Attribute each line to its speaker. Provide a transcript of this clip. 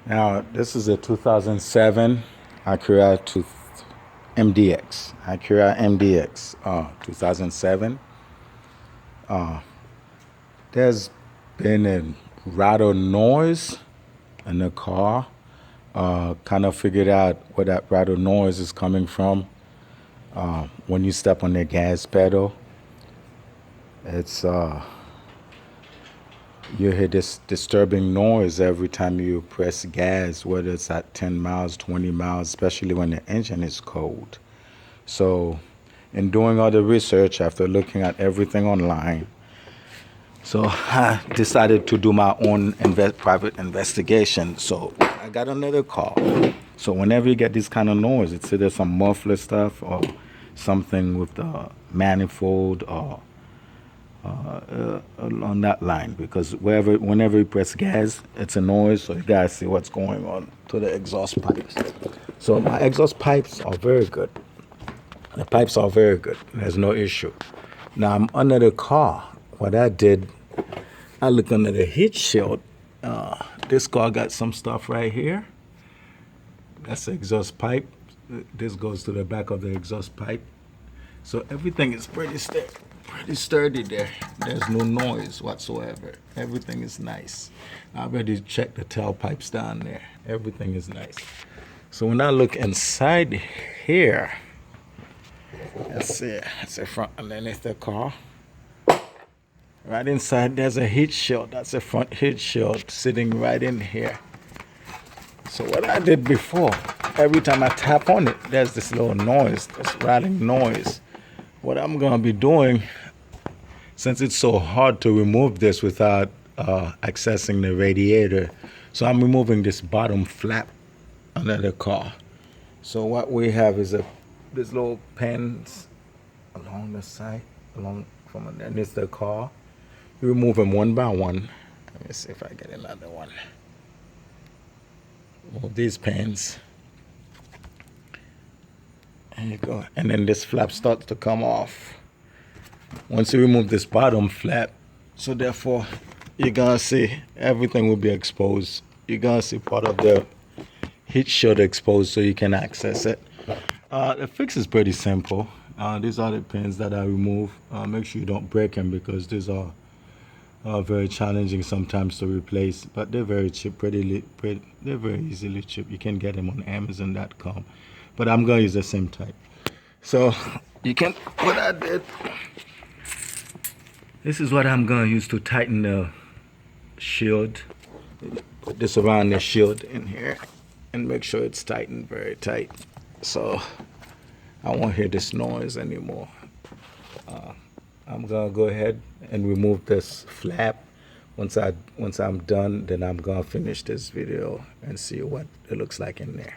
Speaker 1: Now, this is a 2007 Acura MDX. Acura MDX, 2007. There's been a rattle noise in the car. Kind of figured out where that rattle noise is coming from. When you step on the gas pedal, it's you hear this disturbing noise every time you press gas, whether it's at 10 miles, 20 miles, especially when the engine is cold. So in doing all the research, after looking at everything online, so I decided to do my own private investigation. So I got another car. So whenever you get this kind of noise, it's either some muffler stuff or something with the manifold or on that line, because whenever you press gas, it's a noise. So you guys see what's going on to the exhaust pipes. So my exhaust pipes are very good. The pipes are very good. There's no issue. Now I'm under the car. What I did, I looked under the heat shield. This car got some stuff right here. That's the exhaust pipe. This goes to the back of the exhaust pipe. So everything is pretty sturdy there. There's no noise whatsoever. Everything is nice. I already checked the tailpipes down there. Everything is nice. So when I look inside here, let's see, it's the front underneath the car. Right inside, there's a heat shield. That's a front heat shield sitting right in here. So what I did before, every time I tap on it, there's this little noise, this rattling noise. What I'm going to be doing, since it's so hard to remove this without accessing the radiator, so I'm removing this bottom flap under the car. So what we have is these little pins along the side, from underneath the car. You remove them one by one. Let me see if I get another one. Remove these pins. There you go. And then this flap starts to come off. Once you remove this bottom flap, so therefore you're gonna see everything will be exposed. You're gonna see part of the heat shield exposed so you can access it. The fix is pretty simple. These are the pins that I remove. Make sure you don't break them, because these are very challenging sometimes to replace, but they're very cheap, they're very easily cheap. You can get them on Amazon.com, but I'm gonna use the same type. So what I did, this is what I'm gonna use to tighten the shield. Put this around the shield in here and make sure it's tightened very tight, so I won't hear this noise anymore. I'm gonna go ahead and remove this flap. Once I'm done, then I'm gonna finish this video and see what it looks like in there.